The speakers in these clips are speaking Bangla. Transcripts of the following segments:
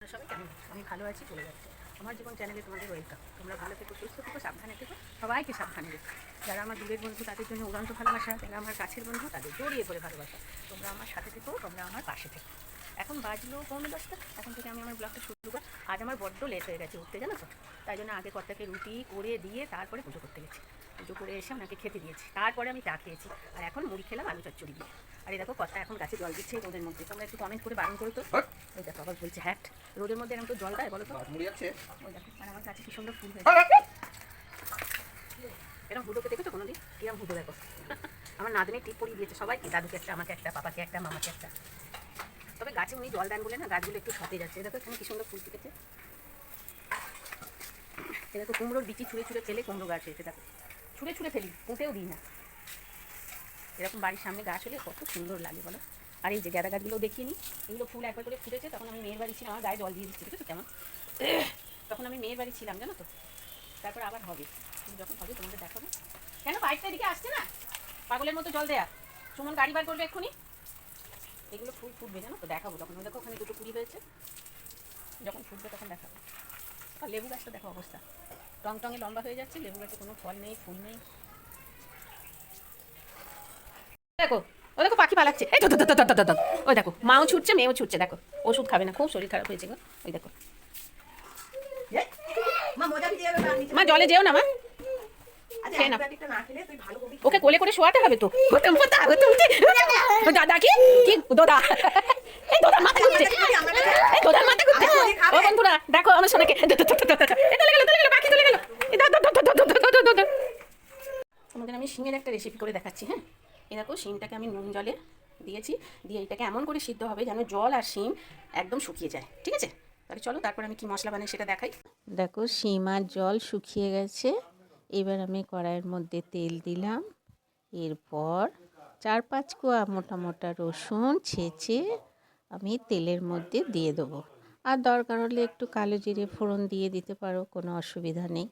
সবাই কেমন আছো? আমি ভালো আছি, চলে যাচ্ছে আমার জীবন চ্যানেলে তোমাদের ওয়েলকাম। তোমরা ভালো থেকো, সুস্থ থেকো, সাবধানে থেকো, সবাইকে সাবধানে রেখো। যারা আমার দূরের বন্ধু তাদের জন্য উড়ান্ত ভালোবাসা, যারা আমার কাছের বন্ধু তাদের জড়িয়ে ধরে ভালোবাসা। তোমরা আমার সাথে থেকো, তোমরা আমার পাশে থেকো। এখন বাজলো 9:45, এখন থেকে আমি আমার ব্লগটা শুরু করব। আজ আমার বড্ড লেট হয়ে গেছে উঠতে, জানো তো। তাই জন্য আগে কর্তাকে রুটি করে দিয়ে তারপরে পুজো করতে গেছি। পুজো করে এসে ওনাকে খেতে দিয়েছি, তারপরে আমি চা খেয়েছি, আর এখন মুড়ি খেলাম আলু চচ্চড়ি দিয়ে। আর এই দেখো কর্তা এখন গাছে জল দিচ্ছে রোদের মধ্যে। তোমরা একটু কমেন্ট করে বারণ করো তো। ওই দেখো আবার বলছে হ্যাট, রোদের মধ্যে এরকম তো জল দেয় বলো তো। ওই দেখো, আর আমার গাছে কি সুন্দর ফুল হয়েছে। এরকম হুদোকে দেখেছো কোনোদিন? কিরম হুদো দেখো। আমার নাতনি টিপ পরিয়ে দিয়েছে সবাইকে, দাদুকে একটা, আমাকে একটা, পাপাকে একটা, মামাকে একটা। তবে গাছে উনি জল দেন বলে না, গাছগুলো একটু সতেজ যাচ্ছে। দেখো এখানে কি সুন্দর ফুল ফুটেছে। এ দেখো কুমড়োর বিচি ছুঁড়ে ছুঁড়ে ফেলে কুমড়ো গাছ হয়েছে। দেখো ছুঁড়ে ছুঁড়ে ফেলি, পুঁতেও দিই না। এরকম বাড়ির সামনে গাছ হলে কত সুন্দর লাগে বলো। আর এই যে গাঁদা গাছগুলো দেখিয়ে নিই, এগুলো ফুল একবার করে ফুটেছে। তখন আমি মেয়ের বাড়ি ছিলাম, আমার গায়ে জল দিয়ে দিচ্ছি, দেখেছো কেমন। তখন আমি মেয়ের বাড়ি ছিলাম, জানো তো। তারপর আবার হবে, যখন হবে তোমাদের দেখাবো। কেন পাইপটা এদিকে আসছে না? পাগলের মতো জল দেয়া। সুমন গাড়ি বার করবে এক্ষুনি। এগুলো ফুল ফুটবে, জানো তো, দেখাবো তখন। দেখো ওখানে দুটো কুড়ি হয়েছে, যখন ফুটবে তখন দেখাবো। আর লেবু গাছটা দেখো অবস্থা, টং টঙে লম্বা হয়ে যাচ্ছে, লেবু গাছে কোনো ফল নেই, ফুল নেই। দেখো ও দেখো পাখি পালাচ্ছে, এই তো ওই দেখো মাও ছুটছে মেয়েও ছুটছে। দেখো ওষুধ খাবে না, খুব শরীর খারাপ হয়েছে গো। ওই দেখো মা জলে যেও না মা, খেয়ে না। ওকে কোলে করে শোয়াতে হবে তো। দাদা কি কি দাদা, এই দাদার মাথা ঘুরছে, এই দাদার মাথা ঘুরছে। ও বন্ধুরা দেখো আমার সোনাকে, পাখি চলে গেল। তোমাদের আমি শিমের একটা রেসিপি করে দেখাচ্ছি। হ্যাঁ, এই দেখো শিমটাকে আমি নুন জলে দিয়েছি, দিয়ে এটাকে এমন করে সিদ্ধ হবে যেন জল আর শিম একদম শুকিয়ে যায়। ঠিক আছে, তাহলে চলো তারপর আমি কি মশলা বানাই সেটা দেখাই। দেখো শিম আর জল শুকিয়ে গেছে। এবার আমি কড়াইয়ের মধ্যে তেল দিলাম। এরপর 4-5 কোয়া মোটা মোটা রসুন ছেঁচে আমি তেলের মধ্যে দিয়ে দেবো। আর দরকার হলে একটু কালো জিরে ফোড়ন দিয়ে দিতে পারো, কোনো অসুবিধা নেই।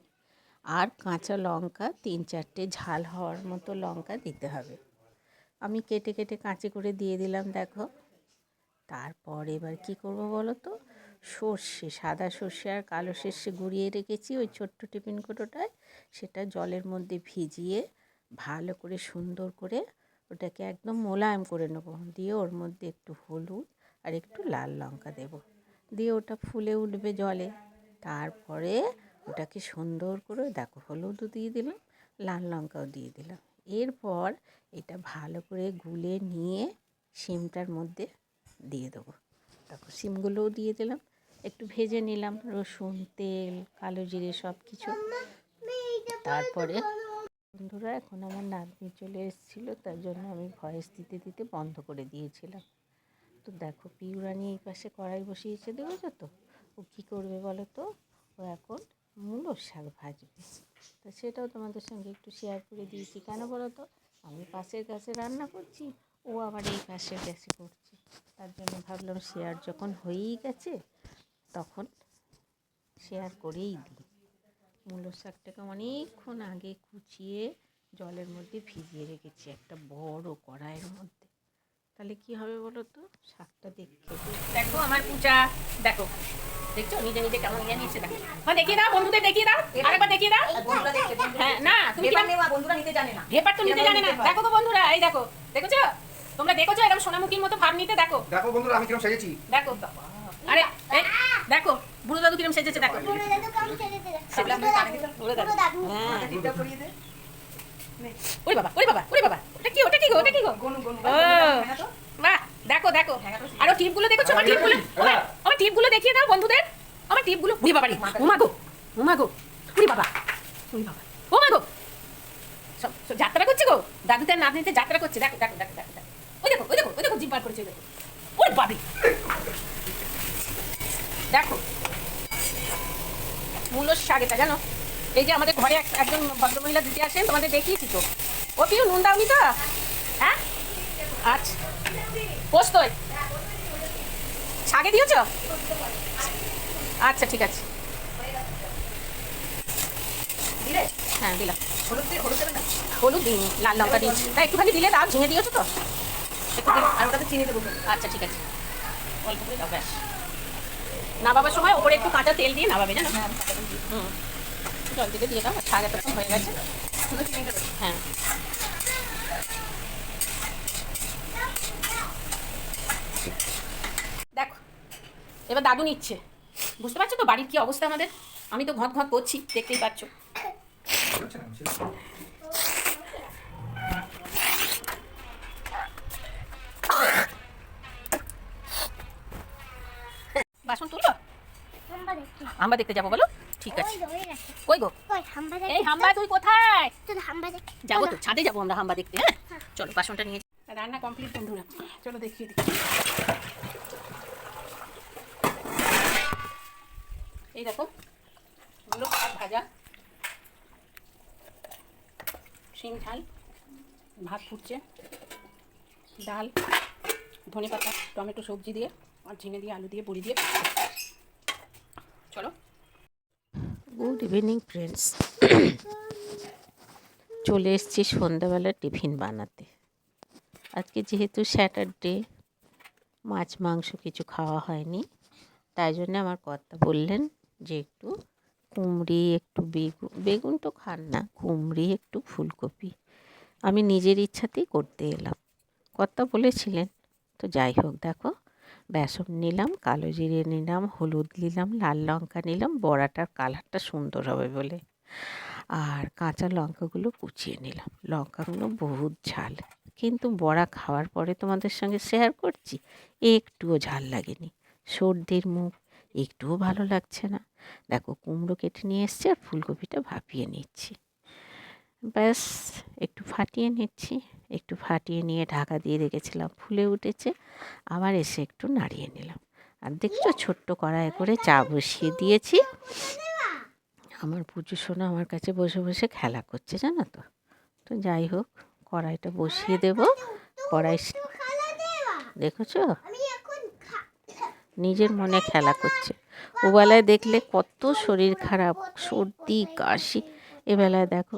আর কাঁচা লঙ্কা 3-4টে ঝাল হওয়ার মতো লঙ্কা দিতে হবে। আমি কেটে কেটে কাঁচি করে দিয়ে দিলাম দেখো। তারপর এবার কি করব বলো তো, সর্ষে, সাদা সর্ষে আর কালো সর্ষে গুঁড়িয়ে রেখেছি ওই ছোট্ট টিফিন কৌটোটায়, সেটা জলের মধ্যে ভিজিয়ে ভালো করে সুন্দর করে ওটাকে একদম মোলায়েম করে নেবো। দিয়ে ওর মধ্যে একটু হলুদ আর একটু লাল লঙ্কা দেব, দিয়ে ওটা ফুলে উঠবে জলে। তারপরে ওটাকে সুন্দর করে দেখো হলুদও দিয়ে দিলাম, লাল লঙ্কাও দিয়ে দিলাম। এরপর এটা ভালো করে গুলে নিয়ে শিমটার মধ্যে দিয়ে দেবো। তারপর শিমগুলোও দিয়ে দিলাম, একটু ভেজে নিলাম, রসুন তেল কালো জিরে সব কিছু। তারপরে বন্ধুরা এখন আমার নাতনি চলে এসেছিলো, তার জন্য আমি ভয়েস দিতে দিতে বন্ধ করে দিয়েছিলাম। তো দেখো পিউরানি এই পাশে কড়াই বসিয়েছে, দেখেছো তো। ও কী করবে বলো তো, ও এখন মূলোর শাক ভাজবে। তো সেটাও তোমাদের সঙ্গে একটু শেয়ার করে দিয়েছি। কেন বলো তো, আমি পাশের গ্যাসে রান্না করছি, ও আবার এই পাশের গ্যাসে করছে। তার জন্য ভাবলাম শেয়ার যখন হয়েই গেছে তখন শেয়ার করেই দিই। মূলোর শাকটাকে অনেকক্ষণ আগে কুচিয়ে জলের মধ্যে ভিজিয়ে রেখেছি একটা বড় কড়াইয়ের মধ্যে। তাহলে কি হবে বলো তো, শাকটা দেখে দেখো আমার পূজা, দেখো দেখছো নিজে নিজে কেমন নিয়ে নিয়েছে। দেখো দেখিয়ে দাও বন্ধুদের, দেখিয়ে দাও আরেকবার দেখিয়ে দাও। হ্যাঁ না তুমি বন্ধুরা নিতে জানে না, ভেপার তো নিতে জানে না। দেখো তো বন্ধুরা, এই দেখো দেখেছো, তোমরা দেখেছো এরকম সোনামুখীর মতো ভাব নিতে। দেখো দেখো বন্ধুরা আমি কিরকম সেজেছি। দেখো আরে দেখো বুড়ো দাদু কিরম সেজেছে। দেখো ওরে বাবা ওরে বাবা ওরে বাবা, ওটা কি ওটা কি গো, ওটা কি গো। বাহ দেখো দেখো, আর ও টিপগুলো দেখেছো, আমার টিপগুলো, আমার টিপগুলো দেখিয়ে দাও বন্ধুদের। আমার টিপগুলো উড়ি বাবা রে, উমা গো উমা গো, উড়ি বাবা উড়ি বাবা, ও মা গো, সব যাত্রা করছে গো, দাদুতে নাতনিতে যাত্রা করছে। দেখো দেখো দেখো দেখো, ওই দেখো ওই দেখো ওই দেখো জিভ বার করেছে, ওই দেখো ওরে বাবা। দেখো মূলোর শাক এটা, জানো এই যে আমাদের ঘরে একজন ভদ্রমহিলা দিতে আসেন, তোমাদের দেখিয়েছি তো। ও পিউ নুন দাওনি তো? হ্যাঁ আচ্ছা, পোস্তই শাকে দিয়েছ? আচ্ছা ঠিক আছে, হ্যাঁ দিলাম। হলুদ দিইনি, লাল লঙ্কা দিয়েছি, তাই একটুখানি দিলে দাও, ঝিঙে দিয়েছো তো একটু দিন, আর ওটাতে চিনি দেবো। আচ্ছা ঠিক আছে, অল্প করে দাও ব্যাস। নাবাবার সময় ওপরে একটু কাঁচা তেল দিয়ে নাবাবে, জানো? হুম, জল থেকে দিয়ে দাও, শাক এতক্ষণ হয়ে গেছে। হ্যাঁ, দেখো এবার দাদু নিচ্ছে, বুঝতে পারছো তো বাড়ির কি অবস্থা আমাদের। আমি তো ঘট ঘট করছি, দেখতেই পাচ্ছ। বাসন তুলো, হাম্বা দেখতে যাবো বলো? ঠিক আছে। কই গো? এই হাম্বা তুই কোথায়? যাবো তো, ছাদে যাবো আমরা হাম্বা দেখতে। হ্যাঁ চলো, বাসনটা নিয়ে রান্না কমপ্লিট বন্ধুরা, চলো দেখিয়ে দিই। এই দেখো এগুলো শাক ভাজা, শিম ঝাল, ভাত ফুটছে, ডাল, ধনে পাতা, টমেটো সবজি দিয়ে আর ঝিঙে দিয়ে আলু দিয়ে বড়ি দিয়ে। চলো। Good evening friends. চলে এসেছি সন্ধ্যাবেলা টিফিন বানাতে। আজকে যেহেতু স্যাটারডে, মাছ মাংস কিছু খাওয়া হয়নি, তাই জন্য আমার কর্তা বললেন যে একটু কুমড়ি, একটু বেগুন তো খান না, কুমড়ি একটু ফুলকপি আমি নিজের ইচ্ছাতেই করতে এলাম। কর্তা বলেছিলেন, তো যাই হোক। দেখো বেসন নিলাম, কালো জিরে নিলাম, হলুদ নিলাম, লাল লঙ্কা নিলাম, বড়াটার কালারটা সুন্দর হবে বলে, আর কাঁচা লঙ্কাগুলো কুচিয়ে নিলাম। লঙ্কাগুলো বহুত ঝাল, কিন্তু বড়া খাওয়ার পরে তোমাদের সঙ্গে শেয়ার করছি একটুও ঝাল লাগেনি। সর্দির মুখ, একটুও ভালো লাগছে না। দেখো কুমড়ো কেটে নিয়ে এসছি আর ফুলকপিটা ভাপিয়ে নিচ্ছি। ব্যাস একটু ফাটিয়ে নিচ্ছি, একটু ফাটিয়ে নিয়ে ঢাকা দিয়ে রেখেছিলাম, ফুলে উঠেছে, আবার এসে একটু নাড়িয়ে নিলাম। আর দেখছো ছোট্ট কড়াই করে চা বসিয়ে দিয়েছি। আমার পুজো সোনা আমার কাছে বসে বসে খেলা করছে, জানো তো। তো যাই হোক, কড়াইটা বসিয়ে দেব। কড়াই দেখেছো নিজের মনে খেলা করছে। ওবেলায় দেখলে কত শরীর খারাপ, সর্দি কাশি, এবেলায় দেখো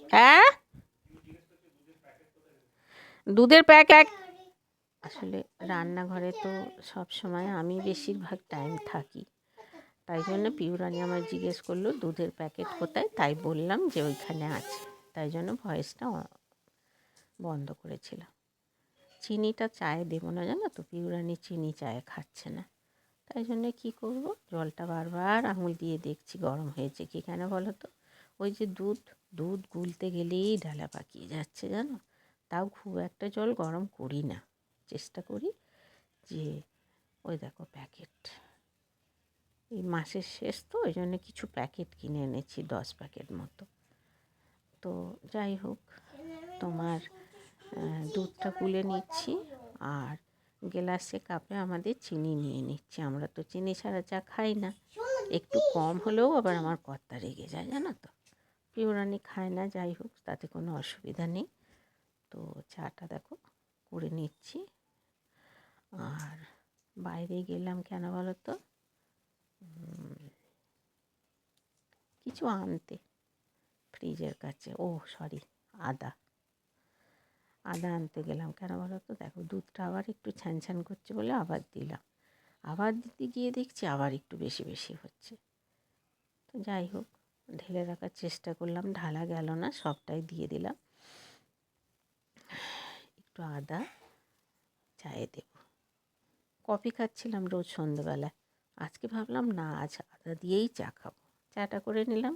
দুধের প্যাকেট। আসলে রান্নাঘরে তো সব সময় আমি বেশিরভাগ টাইম থাকি, তাই জন্য পিউরানি আমার জিজ্ঞেস করলো দুধের প্যাকেট কোথায়, তাই বললাম যে ওইখানে আছে, তাই জন্য ভয়েসটা বন্ধ করেছিলাম। চিনিটা চায়ে দেবো না, জানো তো, পিউরানি চিনি চায়ে খাচ্ছে না, তাই জন্যে কী করব, জলটা বারবার আঙুল দিয়ে দেখছি গরম হয়েছে কি। কেন বলো তো, ওই যে দুধ গুলতে গেলেই ডালা পাকিয়ে যাচ্ছে, জানো। তাও খুব একটা জল গরম করি না, চেষ্টা করি যে ওই দেখো প্যাকেট, এই মাসের শেষ তো, ওই জন্য কিছু প্যাকেট কিনে এনেছি, 10 প্যাকেট মতো। তো যাই হোক, তোমার দুধটা গুলে নিচ্ছি আর গ্লাসে কাপে আমাদের চিনি নিয়ে নিচ্ছি। আমরা তো চিনি ছাড়া চা খাই না, একটু কম হলেও আবার আমার কর্তা রেগে যায়, জানো তো। পিউরানি খায় না, যাই হোক তাতে কোনো অসুবিধা নেই। তো চাটা দেখো করে নিচ্ছি। আর বাইরে গেলাম কেন বলো তো, কিছু আনতে ফ্রিজের কাছে, আদা আনতে গেলাম। কেন বলো তো, দেখো দুধটা আবার একটু ছ্যান করছে বলে আবার দিলাম, আবার দিতে গিয়ে দেখছি আবার একটু বেশি বেশি হচ্ছে। তো যাই হোক, ঢেলে রাখার চেষ্টা করলাম, ঢালা গেল না, সবটাই দিয়ে দিলাম। একটু আদা চায়ে দেব। কফি খাচ্ছিলাম রোজ সন্ধ্যেবেলায়, আজকে ভাবলাম না, আজ আদা দিয়েই চা খাবো। চাটা করে নিলাম,